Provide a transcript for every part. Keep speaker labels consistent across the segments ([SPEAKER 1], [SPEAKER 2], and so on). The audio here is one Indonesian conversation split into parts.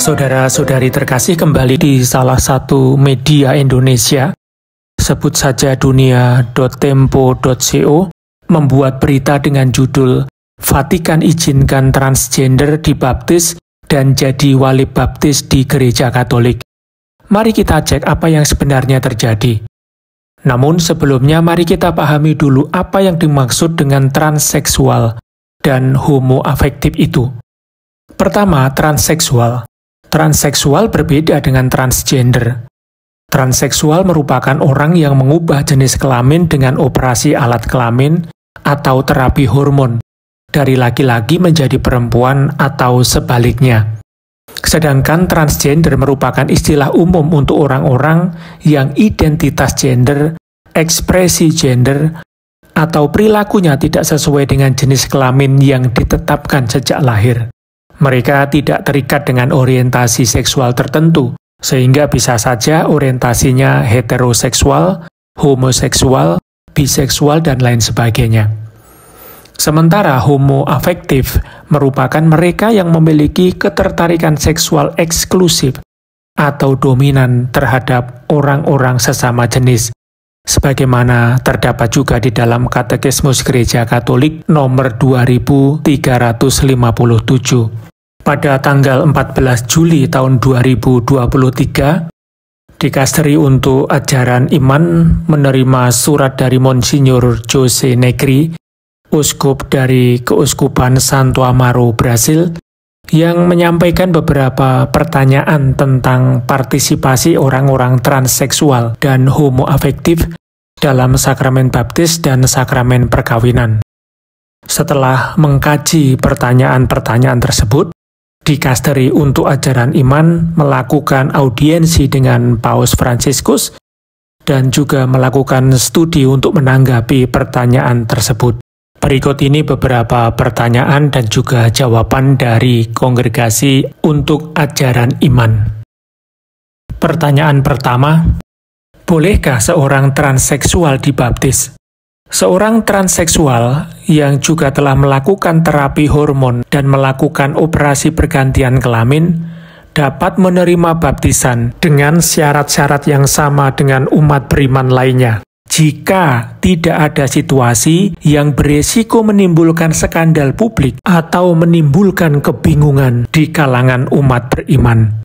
[SPEAKER 1] Saudara-saudari terkasih, kembali di salah satu media Indonesia, sebut saja dunia.tempo.co, membuat berita dengan judul Vatikan izinkan transgender dibaptis dan jadi wali baptis di Gereja Katolik. Mari kita cek apa yang sebenarnya terjadi. Namun sebelumnya mari kita pahami dulu apa yang dimaksud dengan transseksual dan homoafektif itu. Pertama, transseksual. Transseksual berbeda dengan transgender. Transseksual merupakan orang yang mengubah jenis kelamin dengan operasi alat kelamin atau terapi hormon dari laki-laki menjadi perempuan atau sebaliknya. Sedangkan transgender merupakan istilah umum untuk orang-orang yang identitas gender, ekspresi gender, atau perilakunya tidak sesuai dengan jenis kelamin yang ditetapkan sejak lahir. Mereka tidak terikat dengan orientasi seksual tertentu, sehingga bisa saja orientasinya heteroseksual, homoseksual, biseksual, dan lain sebagainya. Sementara homoafektif merupakan mereka yang memiliki ketertarikan seksual eksklusif atau dominan terhadap orang-orang sesama jenis, sebagaimana terdapat juga di dalam Katekismus Gereja Katolik nomor 2357. Pada tanggal 14 Juli tahun 2023, Dikasteri untuk Ajaran Iman menerima surat dari Monsignor Jose Negri, uskup dari Keuskupan Santo Amaro, Brasil, yang menyampaikan beberapa pertanyaan tentang partisipasi orang-orang transseksual dan homoafektif dalam sakramen baptis dan sakramen perkawinan. Setelah mengkaji pertanyaan-pertanyaan tersebut, Dikasteri untuk Ajaran Iman melakukan audiensi dengan Paus Fransiskus dan juga melakukan studi untuk menanggapi pertanyaan tersebut. Berikut ini beberapa pertanyaan dan juga jawaban dari Kongregasi untuk Ajaran Iman. Pertanyaan pertama, bolehkah seorang transseksual dibaptis? Seorang transseksual yang juga telah melakukan terapi hormon dan melakukan operasi pergantian kelamin dapat menerima baptisan dengan syarat-syarat yang sama dengan umat beriman lainnya. Jika tidak ada situasi yang beresiko menimbulkan skandal publik atau menimbulkan kebingungan di kalangan umat beriman.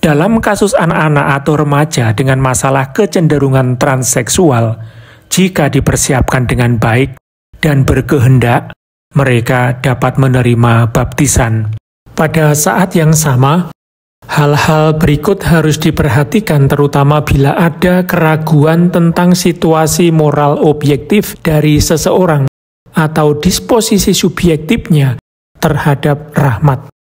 [SPEAKER 1] Dalam kasus anak-anak atau remaja dengan masalah kecenderungan transseksual, jika dipersiapkan dengan baik dan berkehendak, mereka dapat menerima baptisan. Pada saat yang sama, hal-hal berikut harus diperhatikan terutama bila ada keraguan tentang situasi moral objektif dari seseorang atau disposisi subjektifnya terhadap rahmat.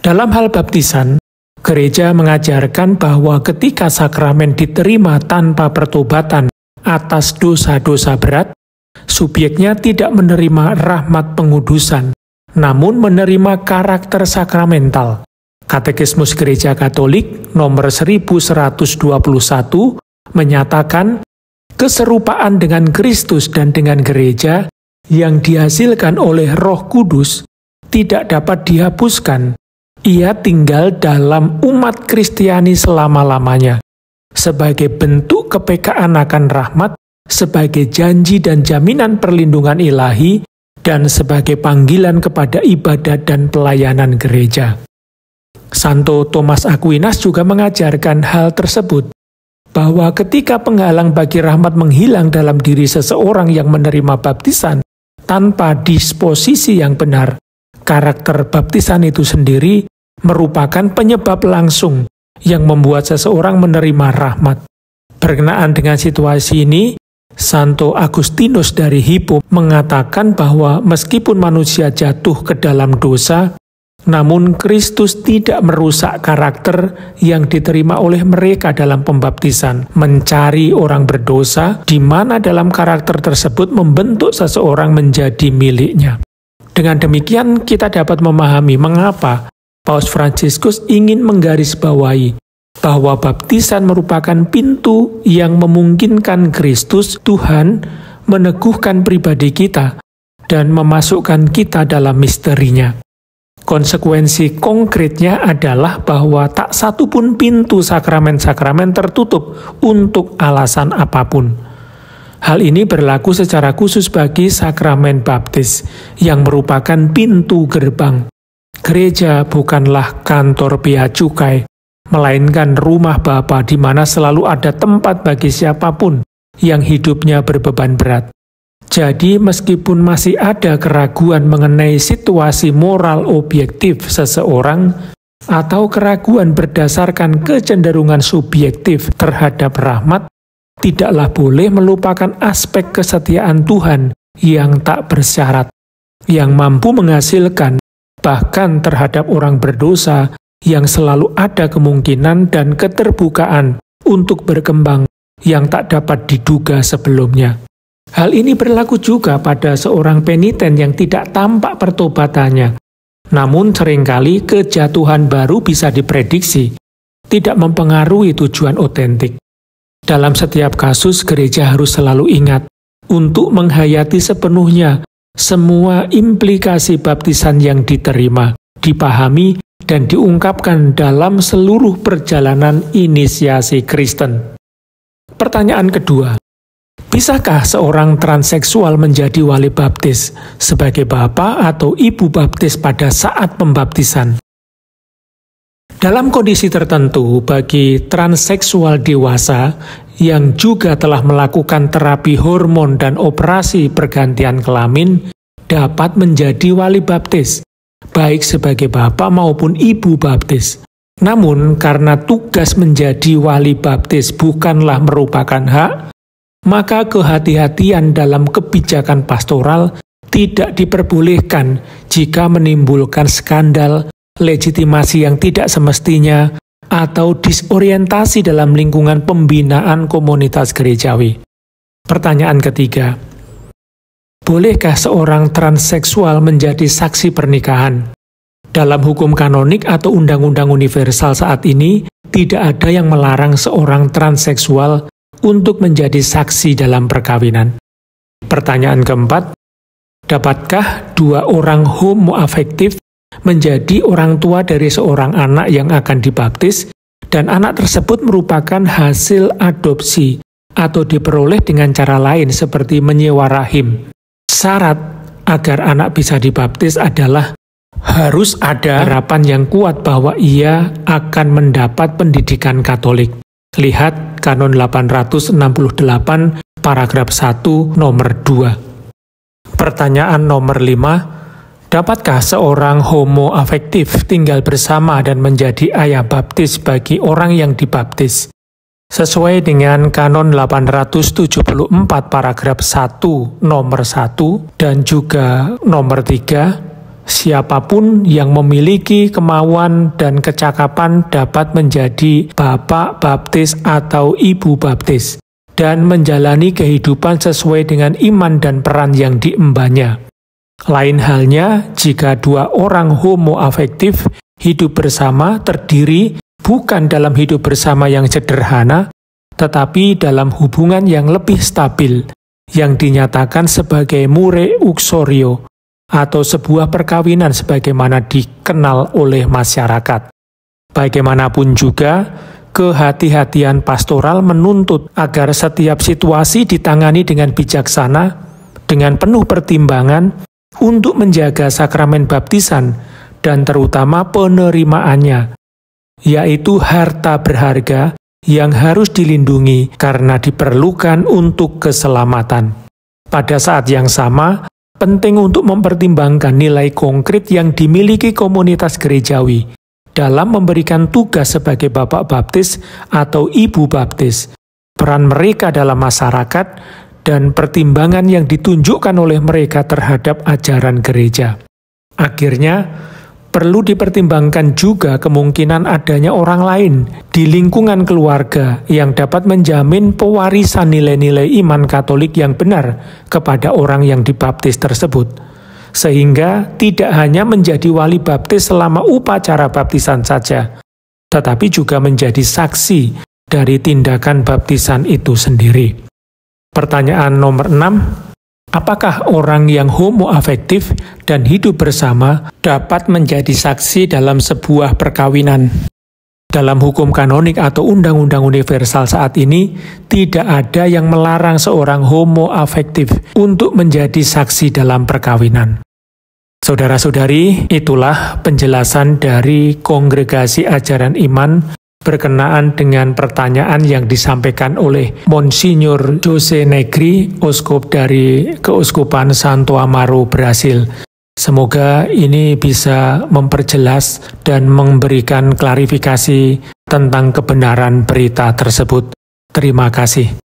[SPEAKER 1] Dalam hal baptisan, gereja mengajarkan bahwa ketika sakramen diterima tanpa pertobatan atas dosa-dosa berat, subjeknya tidak menerima rahmat pengudusan, namun menerima karakter sakramental. Katekismus Gereja Katolik nomor 1121 menyatakan, keserupaan dengan Kristus dan dengan gereja yang dihasilkan oleh Roh Kudus tidak dapat dihapuskan. Ia tinggal dalam umat Kristiani selama-lamanya, sebagai bentuk kepekaan akan rahmat, sebagai janji dan jaminan perlindungan ilahi, dan sebagai panggilan kepada ibadat dan pelayanan gereja. Santo Thomas Aquinas juga mengajarkan hal tersebut, bahwa ketika penghalang bagi rahmat menghilang dalam diri seseorang yang menerima baptisan tanpa disposisi yang benar, karakter baptisan itu sendiri merupakan penyebab langsung yang membuat seseorang menerima rahmat. Berkenaan dengan situasi ini, Santo Agustinus dari Hippo mengatakan bahwa meskipun manusia jatuh ke dalam dosa, namun Kristus tidak merusak karakter yang diterima oleh mereka dalam pembaptisan, mencari orang berdosa, di mana dalam karakter tersebut membentuk seseorang menjadi miliknya. Dengan demikian, kita dapat memahami mengapa Paus Fransiskus ingin menggarisbawahi bahwa baptisan merupakan pintu yang memungkinkan Kristus, Tuhan, meneguhkan pribadi kita dan memasukkan kita dalam misterinya. Konsekuensi konkretnya adalah bahwa tak satu pun pintu sakramen-sakramen tertutup untuk alasan apapun. Hal ini berlaku secara khusus bagi sakramen baptis, yang merupakan pintu gerbang. Gereja bukanlah kantor bea cukai, melainkan rumah Bapa di mana selalu ada tempat bagi siapapun yang hidupnya berbeban berat. Jadi meskipun masih ada keraguan mengenai situasi moral objektif seseorang, atau keraguan berdasarkan kecenderungan subjektif terhadap rahmat, tidaklah boleh melupakan aspek kesetiaan Tuhan yang tak bersyarat, yang mampu menghasilkan bahkan terhadap orang berdosa yang selalu ada kemungkinan dan keterbukaan untuk berkembang yang tak dapat diduga sebelumnya. Hal ini berlaku juga pada seorang peniten yang tidak tampak pertobatannya. Namun seringkali kejatuhan baru bisa diprediksi, tidak mempengaruhi tujuan otentik. Dalam setiap kasus, gereja harus selalu ingat untuk menghayati sepenuhnya semua implikasi baptisan yang diterima, dipahami, dan diungkapkan dalam seluruh perjalanan inisiasi Kristen. Pertanyaan kedua, bisakah seorang transseksual menjadi wali baptis sebagai bapak atau ibu baptis pada saat pembaptisan? Dalam kondisi tertentu, bagi transseksual dewasa yang juga telah melakukan terapi hormon dan operasi pergantian kelamin, dapat menjadi wali baptis, baik sebagai bapak maupun ibu baptis. Namun, karena tugas menjadi wali baptis bukanlah merupakan hak, maka kehati-hatian dalam kebijakan pastoral tidak diperbolehkan jika menimbulkan skandal, legitimasi yang tidak semestinya, atau disorientasi dalam lingkungan pembinaan komunitas gerejawi. Pertanyaan ketiga, bolehkah seorang transseksual menjadi saksi pernikahan? Dalam hukum kanonik atau undang-undang universal saat ini, tidak ada yang melarang seorang transseksual untuk menjadi saksi dalam perkawinan. Pertanyaan keempat, dapatkah dua orang homoafektif menjadi orang tua dari seorang anak yang akan dibaptis, dan anak tersebut merupakan hasil adopsi atau diperoleh dengan cara lain seperti menyewa rahim? Syarat agar anak bisa dibaptis adalah harus ada harapan yang kuat bahwa ia akan mendapat pendidikan Katolik. Lihat Kanon 868, paragraf 1, nomor 2. Pertanyaan nomor 5, dapatkah seorang homoafektif tinggal bersama dan menjadi ayah baptis bagi orang yang dibaptis? Sesuai dengan Kanon 874, paragraf 1, nomor 1, dan juga nomor 3, siapapun yang memiliki kemauan dan kecakapan dapat menjadi bapak baptis atau ibu baptis dan menjalani kehidupan sesuai dengan iman dan peran yang diembannya. Lain halnya jika dua orang homoafektif hidup bersama terdiri bukan dalam hidup bersama yang sederhana, tetapi dalam hubungan yang lebih stabil, yang dinyatakan sebagai mure uxorio, atau sebuah perkawinan sebagaimana dikenal oleh masyarakat. Bagaimanapun juga, kehati-hatian pastoral menuntut agar setiap situasi ditangani dengan bijaksana, dengan penuh pertimbangan, untuk menjaga sakramen baptisan dan terutama penerimaannya, yaitu harta berharga yang harus dilindungi karena diperlukan untuk keselamatan. Pada saat yang sama, penting untuk mempertimbangkan nilai konkret yang dimiliki komunitas gerejawi dalam memberikan tugas sebagai bapak baptis atau ibu baptis, peran mereka dalam masyarakat, dan pertimbangan yang ditunjukkan oleh mereka terhadap ajaran gereja. Akhirnya, perlu dipertimbangkan juga kemungkinan adanya orang lain di lingkungan keluarga yang dapat menjamin pewarisan nilai-nilai iman Katolik yang benar kepada orang yang dibaptis tersebut, sehingga tidak hanya menjadi wali baptis selama upacara baptisan saja, tetapi juga menjadi saksi dari tindakan baptisan itu sendiri. Pertanyaan nomor 6, Apakah orang yang homoafektif dan hidup bersama dapat menjadi saksi dalam sebuah perkawinan? Dalam hukum kanonik atau undang-undang universal saat ini, tidak ada yang melarang seorang homoafektif untuk menjadi saksi dalam perkawinan. Saudara-saudari, itulah penjelasan dari Kongregasi Ajaran Iman berkenaan dengan pertanyaan yang disampaikan oleh Monsignor Jose Negri, Uskup dari Keuskupan Santo Amaro, Brasil. Semoga ini bisa memperjelas dan memberikan klarifikasi tentang kebenaran berita tersebut. Terima kasih.